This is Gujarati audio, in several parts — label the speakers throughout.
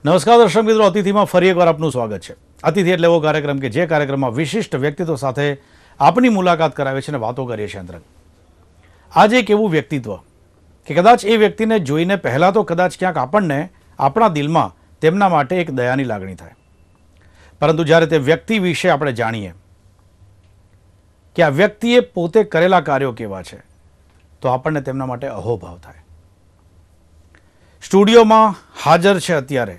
Speaker 1: નમસ્કાર દર્શક મિત્રો, અતિથિમાં ફરી એકવાર આપનું સ્વાગત છે. અતિથિ એટલે એવો કાર્યક્રમ કે જે કાર્યક્રમમાં વિશિષ્ટ વ્યક્તિત્વ સાથે આપની મુલાકાત કરાવે છે અને વાતો કરીએ છીએ અંતરંગ. આજે એક એવું વ્યક્તિત્વ કે કદાચ એ વ્યક્તિને જોઈને પહેલાં તો કદાચ ક્યાંક આપણને આપણા દિલમાં તેમના માટે એક દયાની લાગણી થાય, પરંતુ જ્યારે તે વ્યક્તિ વિશે આપણે જાણીએ કે આ વ્યક્તિએ પોતે કરેલા કાર્યો કેવા છે તો આપણને તેમના માટે અહોભાવ થાય. સ્ટુડિયોમાં હાજર છે અત્યારે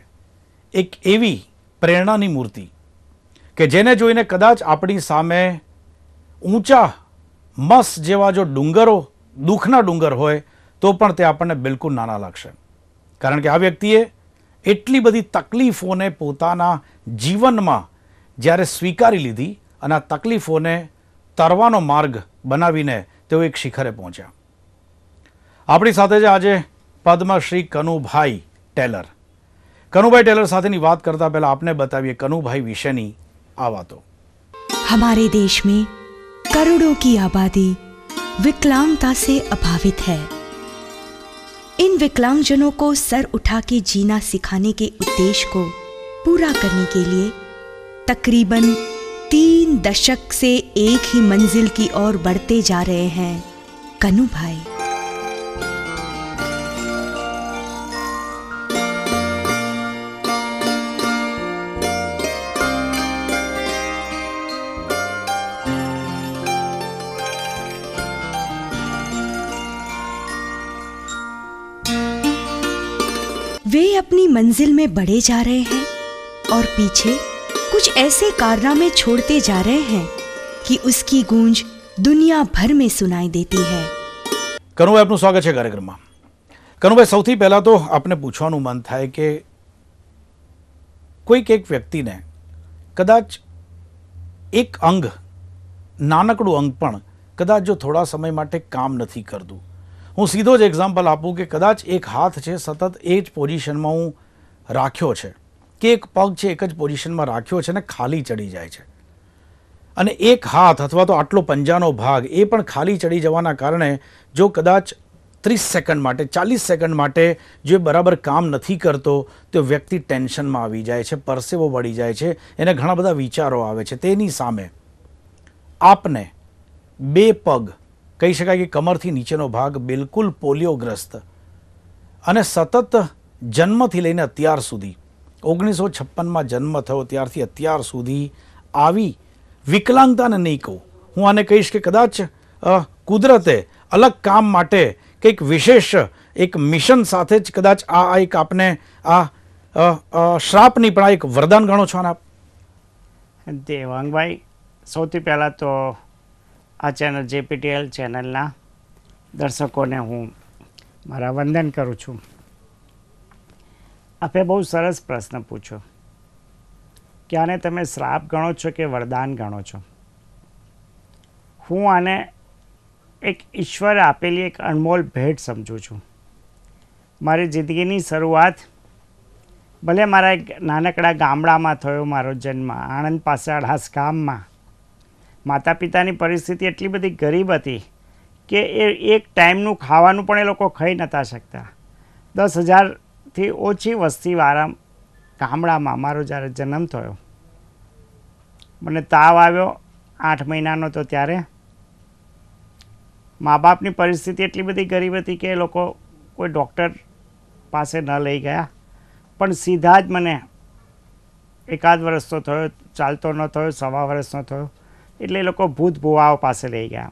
Speaker 1: એક એવી પ્રેરણાની મૂર્તિ કે જેને જોઈને કદાચ આપણી સામે ઊંચા મસ જેવા જો ડુંગરો, દુઃખના ડુંગર હોય તો પણ તે આપણને બિલકુલ નાના લાગશે. કારણ કે આ વ્યક્તિએ એટલી બધી તકલીફોને પોતાના જીવનમાં જ્યારે સ્વીકારી લીધી અને આ તકલીફોને તરવાનો માર્ગ બનાવીને તેઓ એક શિખરે પહોંચ્યા. આપણી સાથે જ આજે પદ્મશ્રી કનુભાઈ ટેલર. કનુભાઈ ટેલર સાથેની વાત કરતા પહેલા આપને બતાવીએ કનુભાઈ વિશેની આ વાતો.
Speaker 2: हमारे देश में करोड़ों की आबादी विकलांगता से अभावित है. इन विकलांगजनों को सर उठा के जीना सिखाने के उद्देश्य को पूरा करने के लिए तकरीबन 3 दशक से एक ही मंजिल की ओर बढ़ते जा रहे हैं कनुभाई. वे अपनी मंजिल में बढ़े जा रहे हैं और पीछे कुछ ऐसे कारनामे छोड़ते जा रहे हैं कि उसकी गूंज दुनिया भर में सुनाई देती है.
Speaker 1: કનુભાઈ, આપનું સ્વાગત છે કાર્યક્રમમાં. કનુભાઈ, સૌથી પહેલાં તો આપને પૂછવાનું મન થાય કે કોઈક એક વ્યક્તિને કદાચ એક અંગ, નાનકડું અંગ પણ કદાચ જો થોડા સમય માટે કામ નથી કરતું. હું સીધો જ એક્ઝામ્પલ આપું કે કદાચ એક હાથ છે સતત એ જ પોઝિશનમાં હું રાખ્યો છે કે એક પગ છે એક જ પોઝિશનમાં રાખ્યો છે અને ખાલી ચડી જાય છે, અને એક હાથ અથવા તો આટલો પંજાનો ભાગ એ પણ ખાલી ચડી જવાના કારણે જો કદાચ 30 સેકન્ડ માટે, 40 સેકન્ડ માટે જો બરાબર કામ નથી કરતો તો વ્યક્તિ ટેન્શનમાં આવી જાય છે, પરસેવો વળી જાય છે, એને ઘણા બધા વિચારો આવે છે. તેની સામે આપને 2 પગ, કહી શકાય કે કમરથી નીચેનો ભાગ બિલકુલ પોલિયોગ્રસ્ત અને સતત જન્મથી લઈને અત્યાર સુધી 1956માં જન્મ થયો ત્યારથી અત્યાર સુધી આવી વિકલાંગતાને નહીં કહું, હું આને કહીશ કે કદાચ કુદરતે અલગ કામ માટે કંઈક વિશેષ એક મિશન સાથે જ કદાચ આ એક આપને આ શ્રાપની પણ આ એક વરદાન ગણો છો ને આપ?
Speaker 3: દેવાંગભાઈ, સૌથી પહેલાં તો આ ચેનલ JPTL ચેનલના દર્શકોને હું મારા વંદન કરું છું. આપે બહુ સરસ પ્રશ્ન પૂછ્યો કે આને તમે શ્રાપ ગણો છો કે વરદાન ગણો છો. હું આને એક ઈશ્વરે આપેલી એક અનમોલ ભેટ સમજું છું. મારી જિંદગીની શરૂઆત ભલે મારા એક નાનકડા ગામડામાં થયો. મારો જન્મ આણંદ પાસે અડાસ ગામમાં. માતા પિતાની પરિસ્થિતિ એટલી બધી ગરીબ હતી કે એ એક ટાઈમનું ખાવાનું પણ એ લોકો ખાઈ નહોતા શકતા. 10,000થી ઓછી વસ્તીવાળા ગામડામાં મારો જ્યારે જન્મ થયો, મને તાવ આવ્યો 8 મહિનાનો તો ત્યારે મા બાપની પરિસ્થિતિ એટલી બધી ગરીબ હતી કે એ લોકો કોઈ ડૉક્ટર પાસે ન લઈ ગયા, પણ સીધા જ મને 1 વર્ષ તો થયો, ચાલતો ન થયો, 1.25 વર્ષનો થયો એટલે એ લોકો ભૂત ભુવાઓ પાસે લઈ ગયા,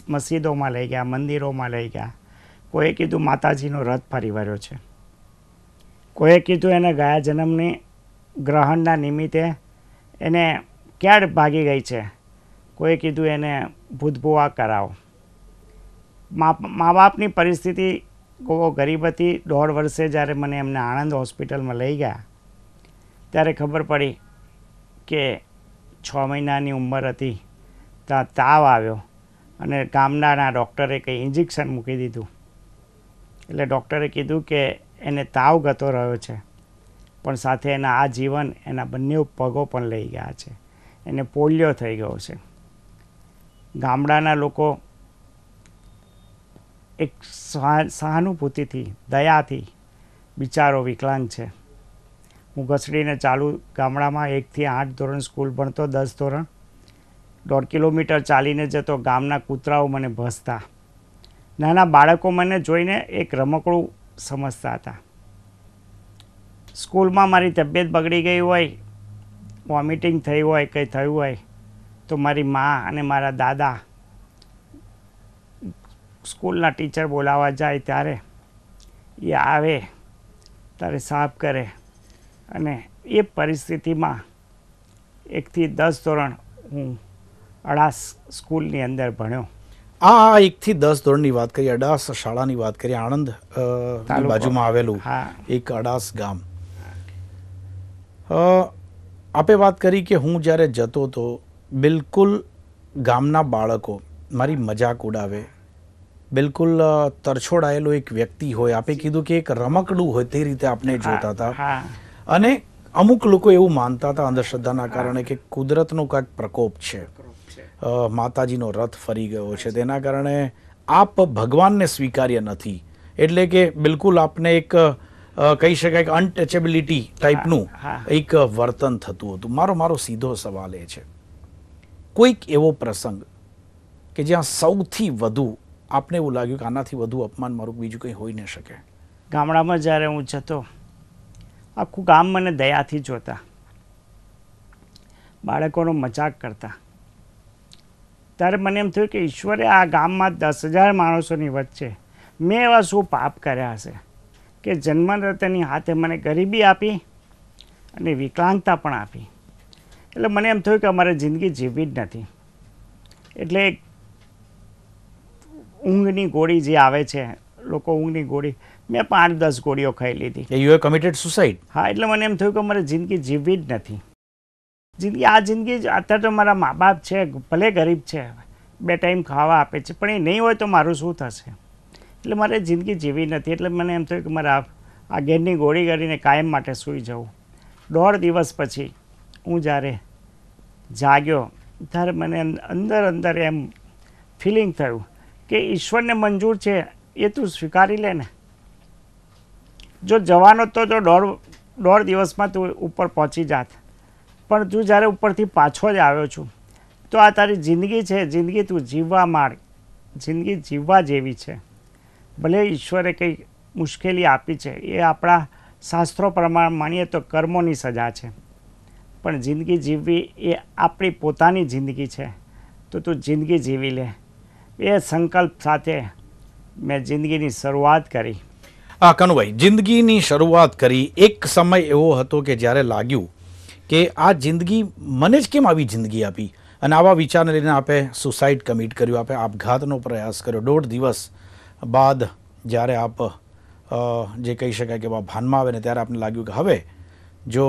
Speaker 3: મસ્જિદોમાં લઈ ગયા, મંદિરોમાં લઈ ગયા. કોઈએ કીધું માતાજીનો રથ ફરી વળ્યો છે, કોઈએ કીધું એને ગયા જન્મની ગ્રહણના નિમિત્તે એને ક્યાડ ભાગી ગઈ છે, કોઈએ કીધું એને ભૂત ભુવા કરાવો. મા બાપની પરિસ્થિતિ બહુ ગરીબ હતી. 1.5 વર્ષે જ્યારે મને એમને આણંદ હોસ્પિટલમાં લઈ ગયા ત્યારે ખબર પડી કે 6 મહિનાની ઉંમર હતી ત્યાં તાવ આવ્યો અને ગામડાના ડૉક્ટરે કંઈ ઇન્જેક્શન મૂકી દીધું. એટલે ડૉક્ટરે કીધું કે એને તાવ ગતો રહ્યો છે, પણ સાથે એના આ જીવન, એના બંને પગો પણ લઈ ગયા છે, એને પોલિયો થઈ ગયો છે. ગામડાના લોકો એક સહાનુભૂતિથી, દયાથી બિચારો વિકલાંગ છે, હું ઘસડીને ચાલુ ગામડામાં 1 થી 8 ધોરણ સ્કૂલ ભણતો, 10 ધોરણ 1.5 કિલોમીટર ચાલીને જતો. ગામના કૂતરાઓ મને ભસતા. નાના બાળકો મને જોઈને એક રમકડું સમજતા હતા. સ્કૂલમાં મારી તબિયત બગડી ગઈ હોય, વોમિટિંગ થઈ હોય, કંઈ થયું હોય, તો મારી મા અને મારા દાદા સ્કૂલના ટીચર બોલાવવા જાય ત્યારે એ આવે, ત્યારે સાફ કરે. અને એ પરિસ્થિતિમાં 1 થી 10 ધોરણ હું અડાસ સ્કૂલની અંદર ભણ્યો.
Speaker 1: આ 1 થી 10 ધોરણની વાત કરીએ, અડાસ શાળાની વાત કરીએ, આણંદ બાજુમાં આવેલું એક અડાસ ગામ. આપે વાત કરી કે હું જ્યારે જતો તો બિલકુલ ગામના બાળકો મારી મજાક ઉડાવે, બિલકુલ તરછોડાયેલો એક વ્યક્તિ હોય, આપે કીધું કે એક રમકડું હોય તે રીતે આપણે જોતા હતા. અને અમુક લોકો એવું માનતા હતા અંધશ્રદ્ધાના કારણે કે કુદરતનો કાંઈક પ્રકોપ છે, માતાજીનો રથ ફરી ગયો છે, તેના કારણે આપ ભગવાનને સ્વીકાર્ય નથી. એટલે કે બિલકુલ આપને એક કહી શકાય કે અનટચેબિલિટી ટાઈપનું એક વર્તન થતું હતું. મારો સીધો સવાલ એ છે, કોઈક એવો પ્રસંગ કે જ્યાં સૌથી વધુ આપને એવું લાગ્યું કે આનાથી વધુ અપમાન મારું બીજું કંઈ હોઈ ન શકે?
Speaker 3: ગામડામાં જ્યારે હું જતો, આખું ગામ મને દયાથી જોતા, બાળકોનો મજાક કરતા. ત્યારે મને એમ થયું કે ઈશ્વરે આ ગામમાં 10,000 માણસોની વચ્ચે મેં એવા શું પાપ કર્યા હશે કે જન્મરતની હાથે મને ગરીબી આપી અને વિકલાંગતા પણ આપી. એટલે મને એમ થયું કે અમારે જિંદગી જીવવી જ નથી. એટલે ઊંઘની ગોળી જે આવે છે, લોકો ઊંઘની ગોળી, મેં 5-10 ગોળીઓ ખાઈ લીધી.
Speaker 1: You have committed suicide?
Speaker 3: હા, એટલે મને એમ થયું કે અમારે જિંદગી જીવવી જ નથી. જિંદગી અત્યારે તો મારા મા બાપ છે, ભલે ગરીબ છે, 2 ટાઈમ ખાવા આપે છે, પણ એ નહીં હોય તો મારું શું થશે? એટલે મારે જિંદગી જીવી નથી. એટલે મને એમ થયું કે મારે આ ઘેરની ગોળી કરીને કાયમ માટે સૂઈ જવું. 1.5 દિવસ પછી હું જ્યારે જાગ્યો ત્યારે મને અંદર એમ ફિલિંગ થયું કે ઈશ્વરને મંજૂર છે એ તું સ્વીકારી લે ને. જો જવાનો તો 1.5 દિવસમાં તું ઉપર પહોંચી જાત, પણ તું જ્યારે ઉપરથી પાછો જ આવ્યો છું તો આ તારી જિંદગી છે, જિંદગી તું જીવવા માંડ. જિંદગી જીવવા જેવી છે. ભલે ઈશ્વરે કંઈ મુશ્કેલી આપી છે, એ આપણા શાસ્ત્રો પ્રમાણે માનીએ તો કર્મોની સજા છે, પણ જિંદગી જીવવી એ આપણી પોતાની જિંદગી છે. તો તું જિંદગી જીવી લે. એ સંકલ્પ સાથે મેં જિંદગીની શરૂઆત કરી.
Speaker 1: કનુભાઈ, જિંદગીની શરૂઆત કરી. એક સમય એવો હતો કે જ્યારે લાગ્યું કે આ જિંદગી મને જ કેમ આવી જિંદગી આપી, અને આવા વિચારને લઈને આપે સુસાઇડ કમિટ કર્યું, આપે આપઘાતનો પ્રયાસ કર્યો. 1.5 દિવસ બાદ જ્યારે આપ જે કહી શકાય કે ભાનમાં આવે ને ત્યારે આપને લાગ્યું કે હવે જો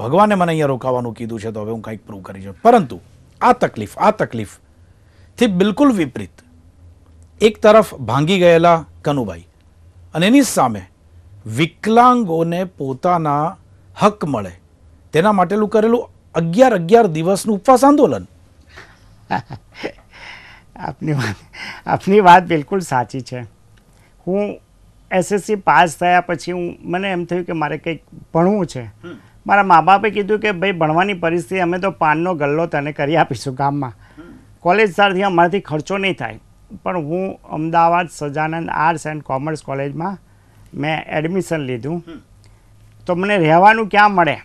Speaker 1: ભગવાને મને અહીંયા રોકાવાનું કીધું છે તો હવે હું કંઈક પ્રૂવ કરી જાઉં. પરંતુ આ તકલીફથી બિલકુલ વિપરીત એક તરફ ભાંગી ગયેલા કનુભાઈ અને એની સામે વિકલાંગોને પોતાના હક મળે તેના માટેનું કરેલું 11 દિવસનું ઉપવાસ આંદોલન.
Speaker 3: આપની વાત બિલકુલ સાચી છે. હું SSC પાસ થયા પછી મને એમ થયું કે મારે કંઈક ભણવું છે. મારા મા બાપે કીધું કે ભાઈ ભણવાની પરિસ્થિતિ, અમે તો પાનનો ગલ્લો તને કરી આપીશું ગામમાં, કોલેજ સારથી અમારાથી ખર્ચો નહીં થાય. પણ હું Ahmedabad Sajanand arts and commerce કોલેજમાં મેં એડમિશન લીધું. તો મને રહેવાનું ક્યાં મળે?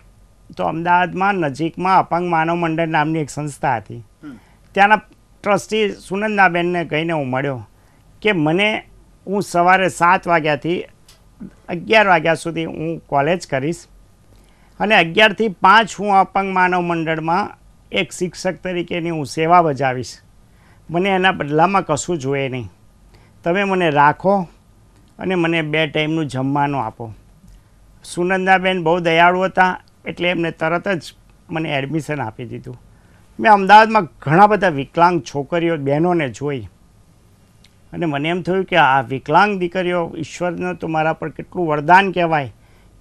Speaker 3: તો અમદાવાદમાં નજીકમાં અપંગ માનવ મંડળ નામની એક સંસ્થા હતી. ત્યાંના ટ્રસ્ટી સુનંદાબેનને કહીને હું મળ્યો કે હું સવારે 7 વાગ્યાથી 11 વાગ્યા સુધી હું કોલેજ કરીશ અને 11 થી 5 હું અપંગ માનવ મંડળમાં એક શિક્ષક તરીકેની હું સેવા બજાવીશ. મને એના બદલામાં કશું જોઈએ નહીં. તમે મને રાખો અને મને 2 ટાઈમનું જમવાનું આપો. સુનંદાબેન બહુ દયાળુ હતા, એટલે એમને તરત જ મને એડમિશન આપી દીધું. મેં અમદાવાદમાં ઘણા બધા વિકલાંગ છોકરીઓ બહેનોને જોઈ અને મને એમ થયું કે આ વિકલાંગ દીકરીઓ, ઈશ્વરનો તો મારા પર કેટલું વરદાન કહેવાય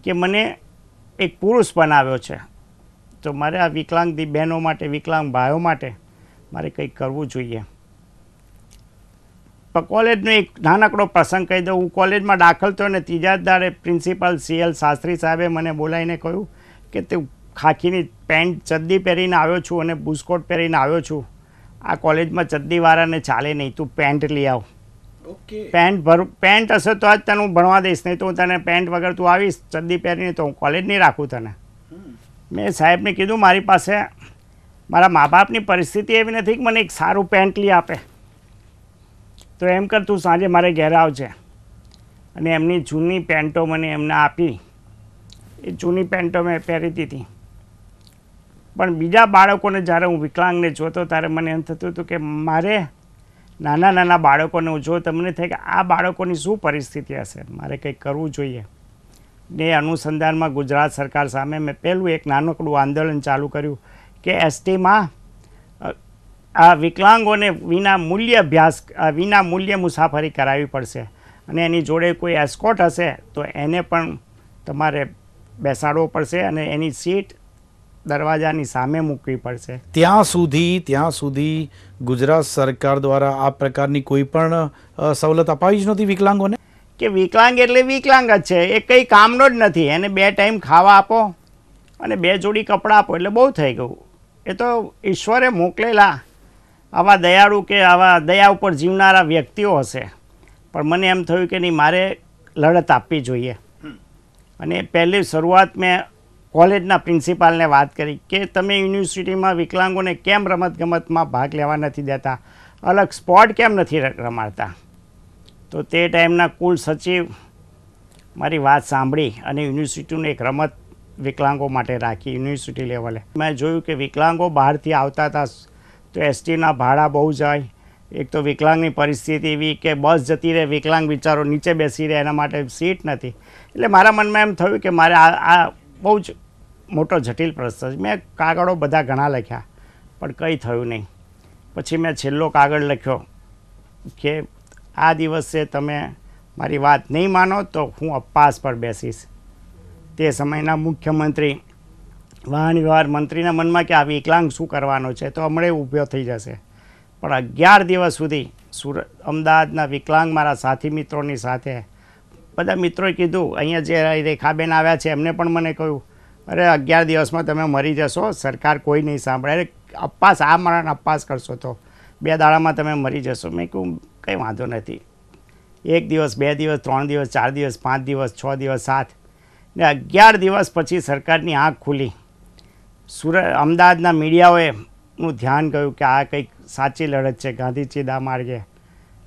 Speaker 3: કે મને એક પુરુષ બનાવ્યો છે. તો મારે આ વિકલાંગ બહેનો માટે, વિકલાંગ ભાઈઓ માટે મારે કંઈક કરવું જોઈએ. કોલેજનો એક નાનકડો પ્રસંગ કહી દઉં. હું કોલેજમાં દાખલ થયો ને ત્રીજા જ દાડે પ્રિન્સિપાલ CL શાસ્ત્રી સાહેબે મને બોલાવીને કહ્યું કે તું ખાખીની પેન્ટ ચડ્ડી પહેરીને આવ્યો છું અને બુસ્કોટ પહેરીને આવ્યો છું, આ કોલેજમાં ચડ્ડીવાળાને ચાલે નહીં, તું પેન્ટ લઈ આવ. પેન્ટ હશે તો જ તને હું ભણવા દઈશ, નહીં તો હું તને પેન્ટ વગર તું આવીશ ચડ્ડી પહેરીને તો હું કોલેજ નહીં રાખું તને. મેં સાહેબને કીધું મારી પાસે મારા મા બાપની પરિસ્થિતિ એવી નથી કે મને એક સારું પેન્ટ લઈ આપે, તો એમ કર તું સાંજે મારે ઘેર આવજે. અને એમની જૂની પેન્ટો મને એમને આપી, એ જૂની પેન્ટો મેં પહેરી દીધી. પણ બીજા બાળકોને જ્યારે હું વિકલાંગને જોતો ત્યારે મને એમ થતું હતું કે મારે નાના નાના બાળકોને હું જો તમને થાય કે આ બાળકોની શું પરિસ્થિતિ હશે, મારે કંઈક કરવું જોઈએ. ને અનુસંધાનમાં ગુજરાત સરકાર સામે મેં પહેલું એક નાનકડું આંદોલન ચાલુ કર્યું કે STમાં આ વિકલાંગોને વિના મૂલ્ય મુસાફરી કરાવવી પડશે અને એની જોડે કોઈ એસ્કોટ હશે તો એને પણ તમારે બેસાડવો પડશે અને એની સીટ દરવાજાની સામે મૂકવી પડશે.
Speaker 1: ત્યાં સુધી ગુજરાત સરકાર દ્વારા આ પ્રકારની કોઈ પણ સવલત અપાવી જ નહોતી વિકલાંગોને.
Speaker 3: કે વિકલાંગ એટલે વિકલાંગ જ છે, એ કંઈ કામનો જ નથી. એને 2 ટાઈમ ખાવા આપો અને 2 જોડી કપડાં આપો એટલે બહુ થઈ ગયું. એ તો ઈશ્વરે મોકલેલા આવા દયાળુ કે આવા દયા ઉપર જીવનારા વ્યક્તિઓ હશે. પણ મને એમ થયું કે નહીં, મારે લડત આપવી જોઈએ. અને પહેલી શરૂઆત મેં કોલેજના પ્રિન્સિપાલને વાત કરી કે તમે યુનિવર્સિટીમાં વિકલાંગોને કેમ રમતગમતમાં ભાગ લેવા નથી દેતા, અલગ સ્પોર્ટ કેમ નથી રમાડતા. તો તે ટાઈમના કુલ સચિવ મારી વાત સાંભળી અને યુનિવર્સિટીનું એક રમત વિકલાંગો માટે રાખી યુનિવર્સિટી લેવલે. મેં જોયું કે વિકલાંગો બહારથી આવતા હતા તો STના ભાડા બહુ જાય. એક તો વિકલાંગની પરિસ્થિતિ એવી કે બસ જતી રહે, વિકલાંગ બિચારો નીચે બેસી રહે, એના માટે સીટ નથી. એટલે મારા મનમાં એમ થયું કે મારે આ બહુ જ મોટો જટિલ પ્રશ્ન છે. મેં કાગળો બધા ઘણા લખ્યા પણ કંઈ થયું નહીં. પછી મેં છેલ્લો કાગળ લખ્યો કે આ દિવસે તમે મારી વાત નહીં માનો તો હું અપવાસ પર બેસીશ. તે સમયના મુખ્યમંત્રી વાહન વ્યવહાર મંત્રીના મનમાં કે આ વિકલાંગ શું કરવાનો છે, તો હમણાં ઊભો થઈ જશે. પણ 11 દિવસ સુધી અમદાવાદના વિકલાંગ મારા સાથી મિત્રોની સાથે બધા મિત્રોએ કીધું, અહીંયા જે રેખાબેન આવ્યા છે એમને પણ મને કહ્યું, અરે 11 દિવસમાં તમે મરી જશો, સરકાર કોઈ નહીં સાંભળે, અરે અપવાસ આ મરણ અપવાસ કરશો તો 2 દાડામાં તમે મરી જશો. મેં કહ્યું કંઈ વાંધો નથી. 1 દિવસ 2 દિવસ 3 દિવસ 4 દિવસ 5 દિવસ 6 દિવસ 7 ને 11 દિવસ પછી સરકારની આંખ ખુલી. અમદાવાદના મીડિયાઓએ નું ધ્યાન ગયું કે આ કંઈક સાચી લડત છે. ગાંધીજી દા માર્ગે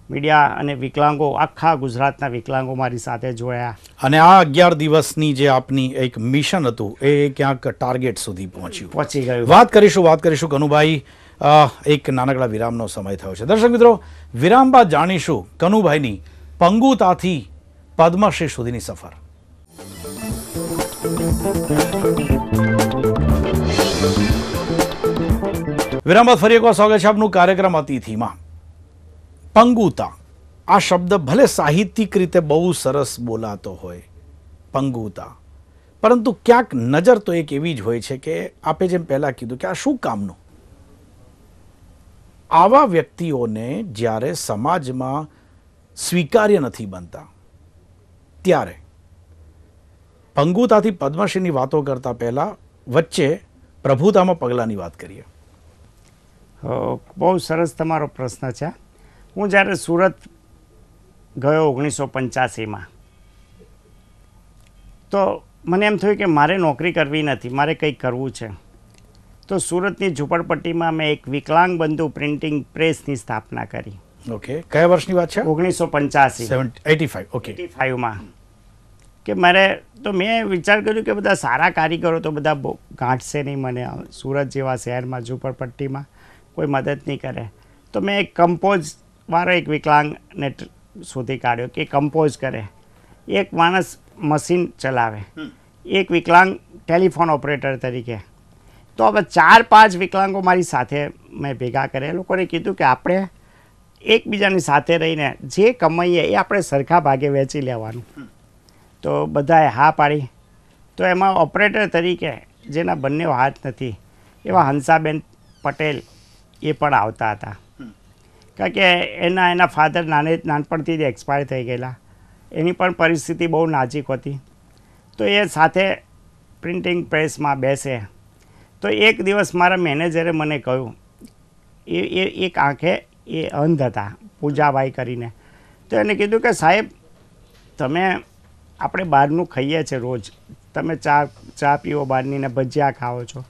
Speaker 3: મીડિયા અને વિકલાંગો, આખા ગુજરાતના વિકલાંગો મારી સાથે જોયા.
Speaker 1: અને આ 11 દિવસની જે આપની એક મિશન હતું એ ક્યાંક ટાર્ગેટ સુધી પહોંચી ગયું. વાત કરીશું કનુભાઈ. એક નાનકડા વિરામનો સમય થયો છે. દર્શક મિત્રો, વિરામ બાદ જાણીશું કનુભાઈની પંગુતાથી પદ્મશ્રી સુધીની સફર. વિરામ બાદ ફરી એકવાર સ્વાગત છે આપનું કાર્યક્રમ અતિથિમાં. પંગુતા આ શબ્દ ભલે સાહિત્યિક રીતે બહુ સરસ બોલાતો હોય, પંગુતા, પરંતુ ક્યાંક નજર તો એક એવી જ હોય છે કે આપે જેમ પહેલા કીધું કે આ શું કામનું. આવા વ્યક્તિઓને જ્યારે સમાજમાં સ્વીકાર્ય નથી બનતા ત્યારે પંગુતાથી પદ્મશ્રીની વાતો કરતા પહેલા વચ્ચે પ્રભુતામાં પગલાંની વાત કરીએ.
Speaker 3: બહુ સરસ તમારો પ્રશ્ન છે. હું જ્યારે સુરત ગયો 1985માં તો મને એમ થયું કે મારે નોકરી કરવી નથી, મારે કંઈક કરવું છે. તો સુરતની ઝૂંપડપટ્ટીમાં મેં એક વિકલાંગ બંધુ પ્રિન્ટિંગ પ્રેસની સ્થાપના કરી.
Speaker 1: ઓકે, કયા વર્ષની વાત છે?
Speaker 3: 1985.
Speaker 1: ઓકે,
Speaker 3: 85માં કે મેં વિચાર કર્યું કે બધા સારા કારીગરો તો બધા બહુ ગાંઠશે નહીં મને, સુરત જેવા શહેરમાં ઝૂંપડપટ્ટીમાં કોઈ મદદ નહીં કરે. તો મેં એક કમ્પોઝ વાળો એક વિકલાંગને શોધી કાઢ્યો કે કમ્પોઝ કરે. એક માણસ મશીન ચલાવે, એક વિકલાંગ ટેલિફોન ઓપરેટર તરીકે. તો હવે 4-5 વિકલાંગો મારી સાથે મેં ભેગા કર્યા. એ લોકોને કીધું કે આપણે એકબીજાની સાથે રહીને જે કમાઈએ એ આપણે સરખા ભાગે વહેંચી લેવાનું. તો બધાએ હા પાડી. તો એમાં ઓપરેટર તરીકે જેના બંને હાથ નથી એવા હંસાબેન પટેલ એ પણ આવતા હતા. કારણ કે એના ફાધર નાનપણથી જ એક્સપાયર થઈ ગયેલા. એની પણ પરિસ્થિતિ બહુ નાજુક હતી. તો એ સાથે પ્રિન્ટિંગ પ્રેસમાં બેસે. તો એક દિવસ મારા મેનેજરે મને કહ્યું, એક આંખે એ અંધ હતા, પૂજાભાઈ કરીને. તો એને કીધું કે સાહેબ, તમે આપણે બહારનું ખાઈએ છીએ રોજ, તમે ચા પીવો બહારની ને ભજીયા ખાઓ છો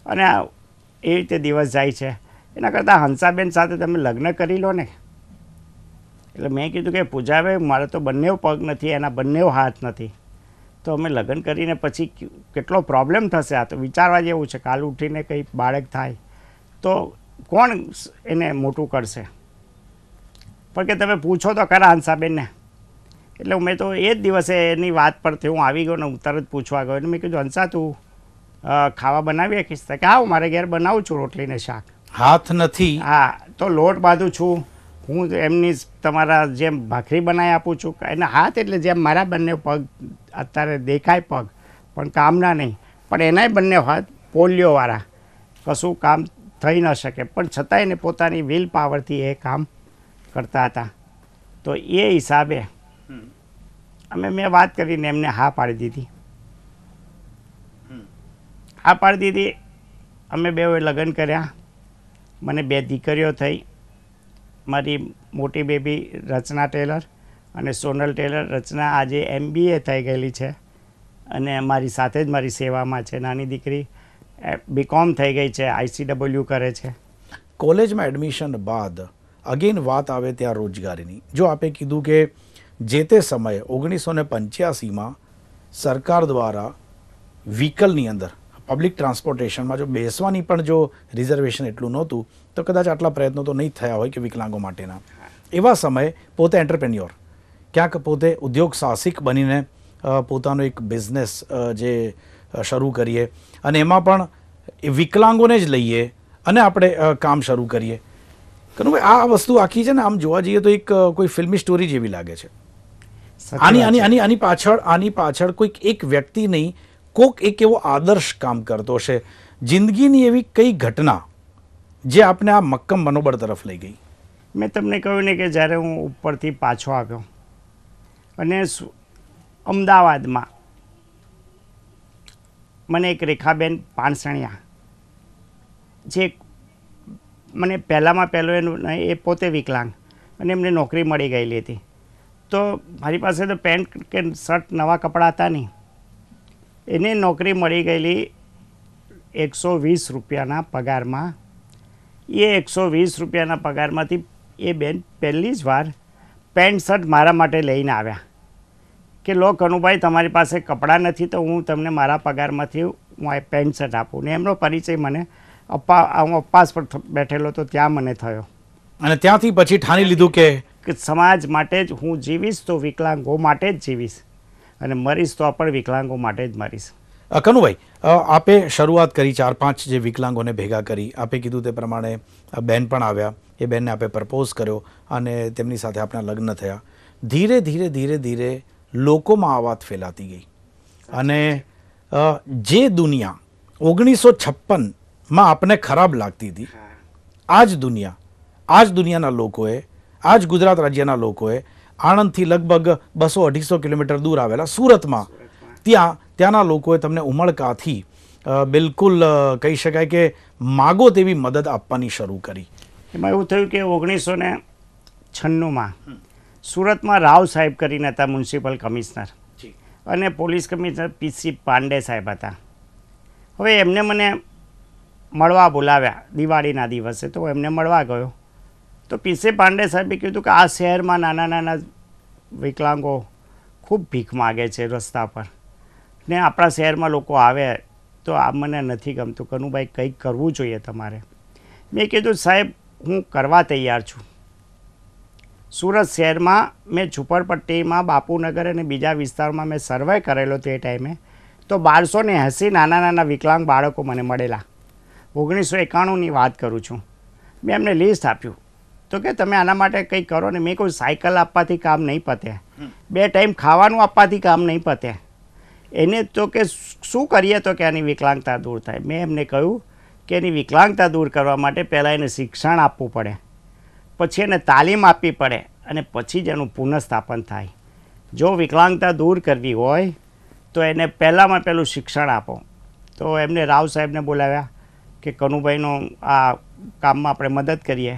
Speaker 3: અને એ રીતે દિવસ જાય છે. એના કરતાં હંસાબેન સાથે તમે લગ્ન કરી લો ને. એટલે મેં કીધું કે પૂજાભાઈ, મારે તો બંને પગ નથી, એના બંને હાથ નથી, તો અમે લગ્ન કરીને પછી કેટલો પ્રોબ્લેમ થશે. આ તો વિચારવા જેવું છે. કાલ ઉઠીને કંઈ બાળક થાય તો કોણ એને મોટું કરશે? પણ કે તમે પૂછો તો ખરા હંસાબેનને. એટલે મેં તો એ જ દિવસે એની વાત પરથી હું આવી ગયો ને હું તરત પૂછવા ગયો. એટલે મેં કીધું, હંસા તું ખાવા બનાવી શકીશ? કે હા, હું મારે ઘેર બનાવું છું રોટલી ને શાક.
Speaker 1: હાથ નથી?
Speaker 3: હા, તો લોટ બાંધું છું હું, એમની તમારા જેમ ભાખરી બનાવી આપું છું. એના હાથ એટલે જેમ મારા બંને પગ અત્યારે દેખાય પગ, પણ કામના નહીં. પણ એનાય બંને હાથ પોલિયોવાળા, કશું કામ થઈ ન શકે, પણ છતાંય એને પોતાની વિલ પાવરથી એ કામ કરતા હતા. તો એ હિસાબે મેં વાત કરીને એમને હા પાડી દીધી. હા પાડી દીધી. અમે બેઉએ લગ્ન કર્યા. મને 2 દીકરીઓ થઈ. મારી મોટી બેબી રચના ટેલર અને સોનલ ટેલર. રચના આજે MBA થઈ ગયેલી છે અને મારી સાથે જ મારી સેવામાં છે. નાની દીકરી BCom થઈ ગઈ છે, ICW કરે છે.
Speaker 1: કોલેજમાં એડમિશન બાદ અગેન વાત આવે ત્યાં રોજગારીની. જો આપે કીધું કે જે તે સમયે 1985માં સરકાર દ્વારા વ્હીકલની અંદર પબ્લિક ટ્રાન્સપોર્ટેશનમાં જો બેસવાની પણ જો રિઝર્વેશન એટલું નહોતું તો કદાચ આટલા પ્રયત્નો તો નહીં થયા હોય કે વિકલાંગો માટેના. એવા સમયે પોતે એન્ટરપ્રેન્યોર, ક્યાંક પોતે ઉદ્યોગ સાહસિક બનીને પોતાનો એક બિઝનેસ જે શરૂ કરીએ અને એમાં પણ વિકલાંગોને જ લઈએ અને આપણે કામ શરૂ કરીએ. કનુભાઈ, આ વસ્તુ આખી છે ને આમ જોવા જઈએ તો એક કોઈ ફિલ્મી સ્ટોરી જેવી લાગે છે. આની પાછળ કોઈક એક વ્યક્તિ નહીં, કોક એક એવો આદર્શ કામ કરતો હશે. જિંદગીની એવી કઈ ઘટના જે આપને આ મક્કમ મનોબળ તરફ લઈ ગઈ?
Speaker 3: મેં તમને કહ્યું ને કે જ્યારે હું ઉપરથી પાછો આવ્યો અને અમદાવાદમાં મને એક રેખાબેન પાણસણિયા, જે મને પહેલામાં પહેલો એ પોતે વિકલાંગ અને એમને નોકરી મળી ગયેલી હતી. તો મારી પાસે તો પેન્ટ કે શર્ટ નવા કપડાં હતા નહીં. એને નોકરી મળી ગયેલી 120 રૂપિયાના પગારમાં. એ 120 રૂપિયાના પગારમાંથી એ બેન પહેલી જ વાર પેન્ટ શર્ટ મારા માટે લઈને આવ્યા કે લો કનુભાઈ, તમારી પાસે કપડાં નથી તો હું તમને મારા પગારમાંથી હું આ પેન્ટ શર્ટ આપું. ને એમનો પરિચય મને હું અપ્પાસ પર બેઠેલો તો ત્યાં મને થયો.
Speaker 1: અને ત્યાંથી પછી ઠાની લીધું કે
Speaker 3: સમાજ માટે જ હું જીવીશ તો વિકલાંગો માટે જ જીવીશ અને મરીશ તો પણ વિકલાંગો માટે જ મરીશ.
Speaker 1: કનુભાઈ, આપે શરૂઆત કરી 4-5 જે વિકલાંગોને ભેગા કરી. આપે કીધું તે પ્રમાણે બેન પણ આવ્યા. એ બેનને આપે પ્રપોઝ કર્યો અને તેમની સાથે આપણા લગ્ન થયા. ધીરે ધીરે ધીરે ધીરે લોકોમાં આ વાત ફેલાતી ગઈ અને જે દુનિયા 1956માં આપને ખરાબ લાગતી હતી, આ જ દુનિયાના લોકોએ, આ જ ગુજરાત રાજ્યના લોકોએ આણંદથી લગભગ 200-250 કિલોમીટર દૂર આવેલા સુરતમાં ત્યાંના લોકોએ તમને ઉમળકાથી બિલકુલ કહી શકાય કે માગો તેવી મદદ આપવાની શરૂ કરી.
Speaker 3: એમાં એવું થયું કે 1996માં સુરતમાં રાવ સાહેબ કરીને હતા મ્યુનિસિપલ કમિશનર અને પોલીસ કમિશનર PC પાંડે સાહેબ હતા. હવે એમને મને મળવા બોલાવ્યા દિવાળીના દિવસે. તો એમને મળવા ગયો તો PC પાંડે સાહેબે કીધું કે આ શહેરમાં નાના નાના વિકલાંગો ખૂબ ભીખ માગે છે રસ્તા પર ને આપણા શહેરમાં લોકો આવે તો આ મને નથી ગમતું. કનુભાઈ, કંઈક કરવું જોઈએ તમારે. મેં કીધું સાહેબ, હું કરવા તૈયાર છું. સુરત શહેરમાં મેં ઝુંપડપટ્ટીમાં બાપુનગર અને બીજા વિસ્તારમાં મેં સર્વે કરેલો તે ટાઈમે તો 1280 નાના નાના વિકલાંગ બાળકો મને મળેલા. 1991ની વાત કરું છું. મેં એમને લિસ્ટ આપ્યું તો કે તમે આના માટે કંઈક કરો ને. મેં કોઈ સાયકલ આપવાથી કામ નહીં પતે, 2 ટાઈમ ખાવાનું આપવાથી કામ નહીં પતે. એને તો કે શું કરીએ તો કે આની વિકલાંગતા દૂર થાય. મેં એમને કહ્યું કે એની વિકલાંગતા દૂર કરવા માટે પહેલાં એને શિક્ષણ આપવું પડે. પછી એને તાલીમ આપવી પડે અને પછી જ એનું પુનઃસ્થાપન થાય. જો વિકલાંગતા દૂર કરવી હોય તો એને પહેલાંમાં પહેલું શિક્ષણ આપો. તો એમને રાવ સાહેબને બોલાવ્યા કે કનુભાઈનો આ કામમાં આપણે મદદ કરીએ.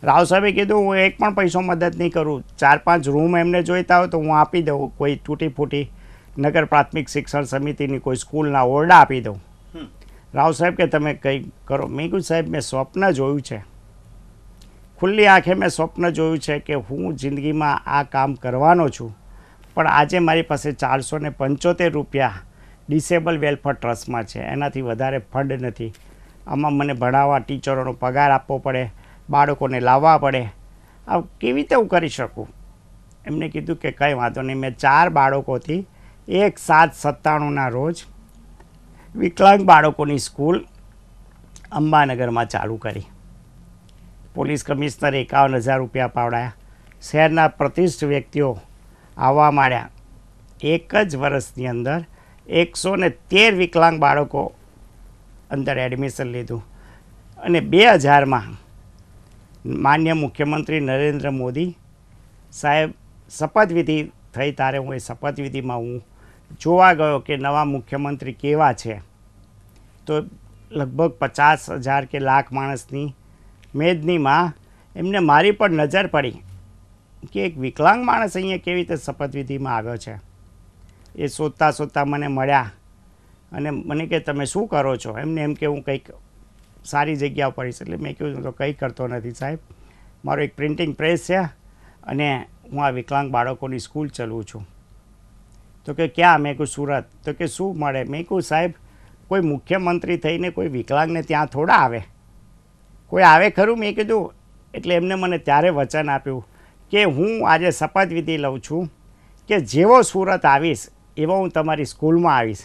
Speaker 3: રાવ સાહેબે કીધું હું એક પણ પૈસો મદદ નહીં કરું, 4-5 રૂમ એમને જોઈતા હોય તો હું આપી દઉં, કોઈ તૂટી ફૂટી નગર પ્રાથમિક શિક્ષણ સમિતિની કોઈ સ્કૂલના ઓરડા આપી દઉં. રાવ સાહેબ કે તમે કંઈ કરો. મેં કીધું સાહેબ મેં સ્વપ્ન જોયું છે, ખુલ્લી આંખે મેં સ્વપ્ન જોયું છે કે હું જિંદગીમાં આ કામ કરવાનો છું, પણ આજે મારી પાસે 475 રૂપિયા ડિસેબલ વેલફેર ટ્રસ્ટમાં છે, એનાથી વધારે ફંડ નથી. આમાં મને ભણાવવા ટીચરોનો પગાર આપવો પડે, બાળકોને લાવવા પડે, આ કેવી રીતે હું કરી શકું? એમને કીધું કે કંઈ વાંધો નહીં. મેં 4 બાળકોથી 1/7/97ના રોજ વિકલાંગ બાળકોની સ્કૂલ અંબાનગરમાં ચાલુ કરી. પોલીસ કમિશનર 51,000 રૂપિયા પાવડાયા. શહેરના પ્રતિષ્ઠિત વ્યક્તિઓ આવવા માંડ્યા. એક જ વર્ષની અંદર 113 વિકલાંગ બાળકો અંદર એડમિશન લીધું અને 2000માં માન્ય મુખ્યમંત્રી નરેન્દ્ર મોદી સાહેબ શપથવિધિ થઈ ત્યારે હું એ શપથવિધિમાં હું જોવા ગયો કે નવા મુખ્યમંત્રી કેવા છે. તો લગભગ 50,000 કે લાખ માણસની મેદનીમાં એમને મારી પર નજર પડી કે એક વિકલાંગ માણસ અહીંયા કેવી રીતે શપથવિધિમાં આવ્યો છે. એ શોધતા શોધતા મને મળ્યા અને મને કે તમે શું કરો છો? એમને એમ કે હું કંઈક સારી જગ્યા ઉપર એટલે મેં કહ્યું હું તો કંઈ કરતો નથી સાહેબ, મારો એક પ્રિન્ટિંગ પ્રેસ છે અને હું આ વિકલાંગ બાળકોની સ્કૂલ ચલાવું છું. તો કે ક્યાં? મેં કહ્યું સુરત. તો કે શું મળે? મેં કહ્યું સાહેબ કોઈ મુખ્યમંત્રી થઈને કોઈ વિકલાંગને ત્યાં થોડા આવે, કોઈ આવે ખરું? મેં કીધું. એટલે એમને મને ત્યારે વચન આપ્યું કે હું આજે શપથવિધિ લઉં છું કે જેવો સુરત આવીશ એવો હું તમારી સ્કૂલમાં આવીશ.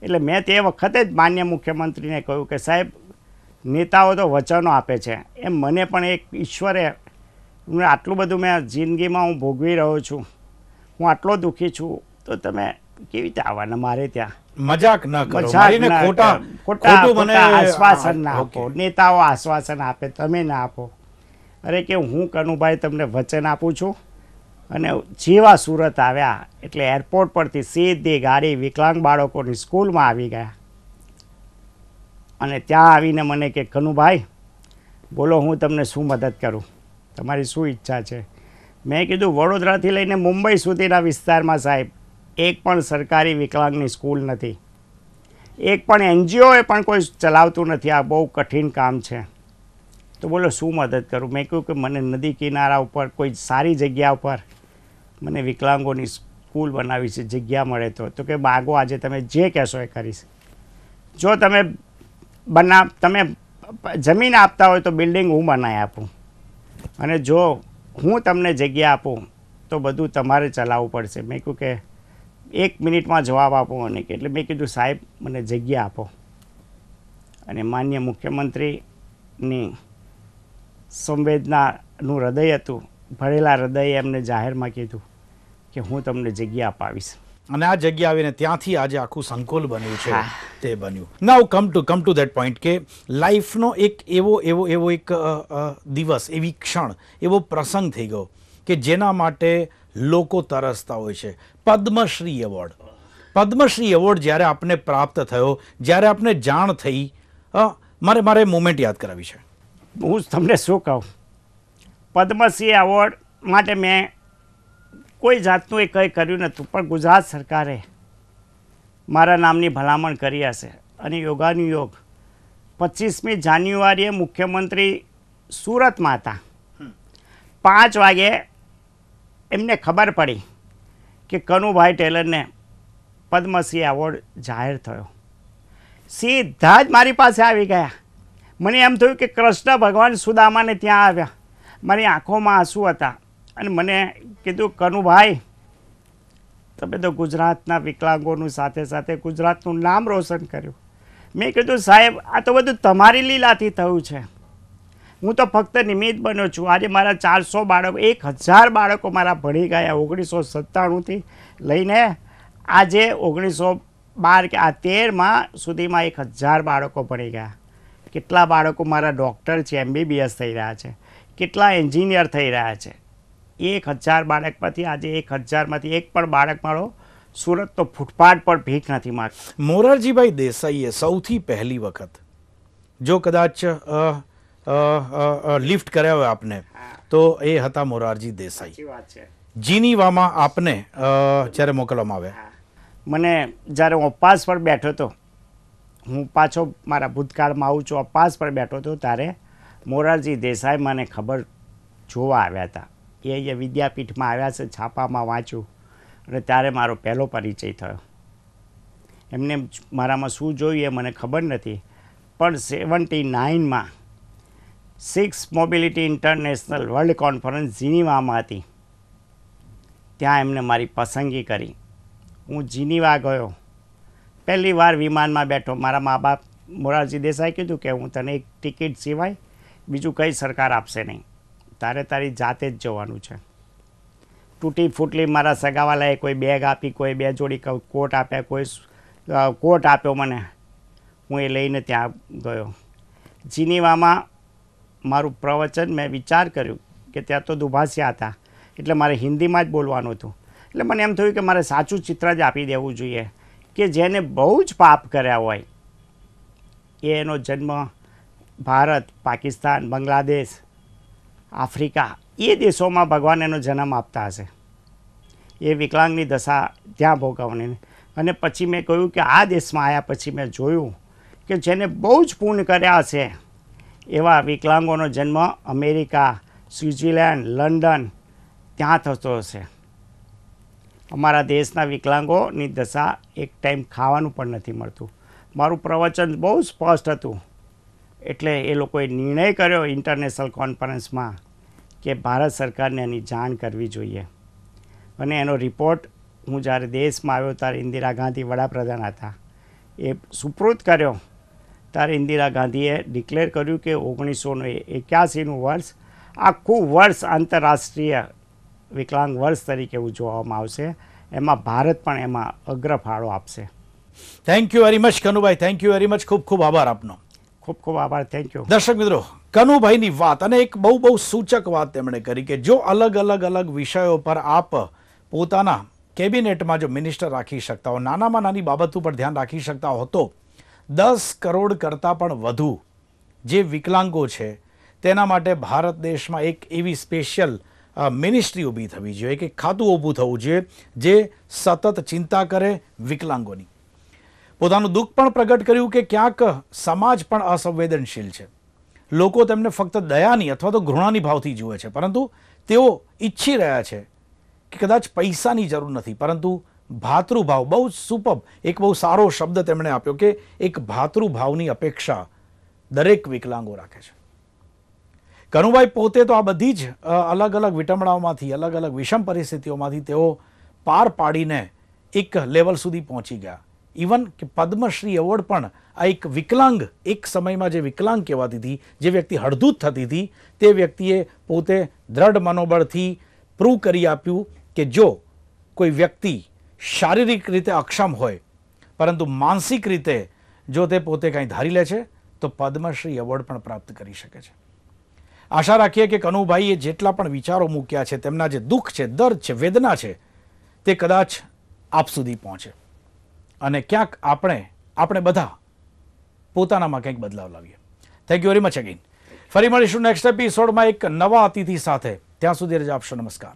Speaker 3: એટલે મેં તે વખતે જ માન્ય મુખ્યમંત્રીને કહ્યું કે સાહેબ નેતાઓ તો વચનો આપે છે, એમ મને પણ એક ઈશ્વરે આટલું બધું મેં જિંદગીમાં હું ભોગવી રહ્યો છું, હું આટલો દુઃખી છું, તો તમે કેવી રીતે આવવાના મારે ત્યાં?
Speaker 1: મજાક ન કરો,
Speaker 3: ખોટા આશ્વાસન ના આપો. નેતાઓ આશ્વાસન આપે, તમે ના આપો. અરે કે હું કનુભાઈ તમને વચન આપું છું. અને જેવા સુરત આવ્યા એટલે એરપોર્ટ પરથી સીધી ગાડી વિકલાંગ બાળકોની સ્કૂલમાં આવી ગયા અને ત્યાં આવીને મને કે કનુભાઈ બોલો હું તમને શું મદદ કરું, તમારી શું ઈચ્છા છે? મેં કીધું વડોદરાથી લઈને મુંબઈ સુધીના વિસ્તારમાં સાહેબ એક પણ સરકારી વિકલાંગની સ્કૂલ નથી, એક પણ એનજીઓએ પણ કોઈ ચલાવતું નથી, આ બહુ કઠિન કામ છે. તો બોલો શું મદદ કરું? મેં કહ્યું કે મને નદી કિનારા ઉપર કોઈ સારી જગ્યા ઉપર મને વિકલાંગોની સ્કૂલ બનાવી છે, જગ્યા મળે તો. તો કે માગો આજે તમે જે કહેશો એ કરીશ. જો તમે જમીન આપતા હોય તો બિલ્ડિંગ હું બનાવી આપું, અને જો હું તમને જગ્યા આપું તો બધું તમારે ચલાવવું પડશે. મેં કહ્યું કે 1 મિનિટમાં જવાબ આપો મને. એટલે મેં કીધું સાહેબ મને જગ્યા આપો. અને માન્ય મુખ્યમંત્રીની સંવેદનાનું હૃદય હતું, ભરેલા હૃદયે એમને જાહેરમાં કીધું કે હું તમને જગ્યા અપાવીશ.
Speaker 1: અને આ જગ્યા આવીને ત્યાંથી આજે આખું સંકુલ બન્યું છે તે બન્યું. નાઉ કમ ટુ ધેટ પોઈન્ટ કે લાઈફનો એક એવો એક દિવસ, એવી ક્ષણ, એવો પ્રસંગ થઈ ગયો કે જેના માટે લોકો તરસતા હોય છે. પદ્મશ્રી એવોર્ડ. પદ્મશ્રી એવોર્ડ જ્યારે આપને પ્રાપ્ત થયો, જ્યારે આપને જાણ થઈ, મારે મોમેન્ટ યાદ કરાવી છે.
Speaker 3: હું તમને શું કહું, પદ્મશ્રી એવોર્ડ માટે મેં કોઈ જાતનું એ કંઈ કર્યું નહોતું, પણ ગુજરાત સરકારે મારા નામની ભલામણ કરી હશે. અને યોગાનુયોગ 25મી જાન્યુઆરીએ મુખ્યમંત્રી સુરતમાં હતા. 5 વાગે એમને ખબર પડી કે કનુભાઈ ટેલરને પદ્મશ્રી એવોર્ડ જાહેર થયો. સીધા જ મારી પાસે આવી ગયા. મને એમ થયું કે કૃષ્ણ ભગવાન સુદામાને ત્યાં આવ્યા. મારી આંખોમાં આંસુ હતા અને મને કીધું કનુભાઈ તમે તો ગુજરાતના વિકલાંગોનું સાથે સાથે ગુજરાતનું નામ રોશન કર્યું. મેં કીધું સાહેબ આ તો બધું તમારી લીલાથી થયું છે, હું તો ફક્ત નિમિત્ત બન્યો છું. આજે મારા 400 બાળકો, 1000 બાળકો મારા ભણી ગયા 1997થી લઈને આજે 1912 કે આ 13માં સુધીમાં 1000 બાળકો ભણી ગયા. કેટલા બાળકો મારા ડૉક્ટર છે, MBBS થઈ રહ્યા છે, કેટલા એન્જિનિયર થઈ રહ્યા છે. 1000 બાળકમાંથી આજે 1000માંથી એક પણ બાળક મારો સુરત તો ફૂટપાથ પર ભીખ નથી માગતો.
Speaker 1: મોરારજીભાઈ દેસાઈએ સૌથી પહેલી વખત જો કદાચ લિફ્ટ કર્યા હોય આપને તો એ હતા મોરારજી દેસાઈ.
Speaker 3: સાચી વાત છે.
Speaker 1: જીનીવામાં આપને જ્યારે મોકલવામાં આવ્યા.
Speaker 3: મને જ્યારે હું ઉપવાસ પર બેઠો હતો, હું પાછો મારા ભૂતકાળમાં આવું છું, ઉપવાસ પર બેઠો હતો ત્યારે મોરારજી દેસાઈ મને ખબર જોવા આવ્યા હતા. એ અહીંયા વિદ્યાપીઠમાં આવ્યા છે, છાપામાં વાંચ્યું અને ત્યારે મારો પહેલો પરિચય થયો. એમને મારામાં શું જોયું એ મને ખબર નથી, પણ 79માં 6 મોબિલિટી ઇન્ટરનેશનલ વર્લ્ડ કોન્ફરન્સ જીનીવામાં હતી. ત્યાં એમને મારી પસંદગી કરી. હું જીનીવા ગયો, પહેલી વાર વિમાનમાં બેઠો. મારા મા બાપ મોરારજી દેસાઈ કીધું કે હું તને એક ટિકિટ સિવાય બીજું કંઈ સરકાર આપશે નહીં, તારે તારી જાતે જ જવાનું છે. તૂટી ફૂટલી મારા સગાવાલાએ કોઈ બેગ આપી, કોઈ 2 જોડી કોટ આપ્યા, કોઈ કોટ આપ્યો મને. હું એ લઈને ત્યાં ગયો. જીનીવામાં મારું પ્રવચન મેં વિચાર કર્યું કે ત્યાં તો દુભાષિયા હતા, એટલે મારે હિન્દીમાં જ બોલવાનું હતું. એટલે મને એમ થયું કે મારે સાચું ચિત્ર જ આપી દેવું જોઈએ કે જેને બહુ જ પાપ કર્યા હોય, એનો જન્મ ભારત, પાકિસ્તાન, બાંગ્લાદેશ, આફ્રિકા એ દેશોમાં ભગવાન એનો જન્મ આપતા હશે. એ વિકલાંગની દશા ત્યાં ભોગવવાની. અને પછી મેં કહ્યું કે આ દેશમાં આવ્યા પછી મેં જોયું કે જેને બહુ જ પુણ્ય કર્યા હશે એવા વિકલાંગોનો જન્મ અમેરિકા, સ્વિટ્ઝરલેન્ડ, લંડન ત્યાં થતો હશે. અમારા દેશના વિકલાંગોની દશા એક ટાઈમ ખાવાનું પણ નથી મળતું. મારું પ્રવચન બહુ સ્પષ્ટ હતું. એટલે એ લોકોએ નિર્ણય કર્યો ઇન્ટરનેશનલ કોન્ફરન્સમાં કે ભારત સરકારને એની જાણ કરવી જોઈએ. અને એનો રિપોર્ટ હું જ્યારે દેશમાં આવ્યો ત્યારે ઇન્દિરા ગાંધી વડાપ્રધાન હતા, એ સુપૃત કર્યો. ત્યારે ઇન્દિરા ગાંધીએ ડિક્લેર કર્યું કે 1981નું વર્ષ આખું વર્ષ આંતરરાષ્ટ્રીય વિકલાંગ વર્ષ તરીકે ઉજવવામાં આવશે. એમાં ભારત પણ એમાં અગ્રફાળો આપશે.
Speaker 1: Thank you very much Kanubhai, thank you very much. ખૂબ ખૂબ આભાર આપનો.
Speaker 3: ખૂબ ખૂબ આભાર. Thank you.
Speaker 1: દર્શક મિત્રો, કનુભાઈની વાત અને એક બહુ સૂચક વાત તેમણે કરી કે જો અલગ વિષયો પર આપ પોતાના કેબિનેટમાં જો મિનિસ્ટર રાખી શકતા હો, નાનામાં નાની બાબત ઉપર ધ્યાન રાખી શકતા હો, તો 10 કરોડ કરતાં પણ વધુ જે વિકલાંગો છે તેના માટે ભારત દેશમાં એક એવી સ્પેશિયલ મિનિસ્ટ્રી ઊભી થવી જોઈએ, કે ખાતું ઊભું થવું જોઈએ જે સતત ચિંતા કરે વિકલાંગોની. પોતાનું દુઃખ પણ પ્રગટ કર્યું કે ક્યાંક સમાજ પણ અસંવેદનશીલ છે. લોકો તેમને ફક્ત દયાની અથવા તો ઘૃણાની ભાવથી જુએ છે, પરંતુ તેઓ ઈચ્છી રહ્યા છે કે કદાચ પૈસાની જરૂર નથી, પરંતુ ભાતૃભાવ. બહુ સુપર, એક બહુ સારો શબ્દ તેમણે આપ્યો કે એક ભાતૃભાવની અપેક્ષા દરેક વિકલાંગો રાખે છે. કનુભાઈ પોતે તો આ બધી જ અલગ વિટંબણાઓમાંથી, અલગ વિષમ પરિસ્થિતિઓમાંથી તેઓ પાર પાડીને એક લેવલ સુધી પહોંચી ગયા. ઇવન કે પદ્મશ્રી એવોર્ડ પણ આ એક વિકલાંગ, એક સમયમાં જે વિકલાંગ કહેવાતી હતી, જે વ્યક્તિ હળધૂત થતી હતી, તે વ્યક્તિએ પોતે દ્રઢ મનોબળથી પ્રૂવ કરી આપ્યું કે જો કોઈ વ્યક્તિ શારીરિક રીતે અક્ષમ હોય પરંતુ માનસિક રીતે જો તે પોતે કંઈ ધારી લે છે તો પદ્મશ્રી એવોર્ડ પણ પ્રાપ્ત કરી શકે છે. આશા રાખીએ કે કનુભાઈએ જેટલા પણ વિચારો મૂક્યા છે, તેમના જે દુઃખ છે, દર્દ છે, વેદના છે, તે કદાચ આપ સુધી પહોંચે અને ક્યાંક આપણે બધા પોતાનામાં કંઈક બદલાવ લાવીએ. Thank you very much again. ફરી મળીશું નેક્સ્ટ એપિસોડમાં એક નવા અતિથિ સાથે. ત્યાં સુધી રજા આપશો. નમસ્કાર.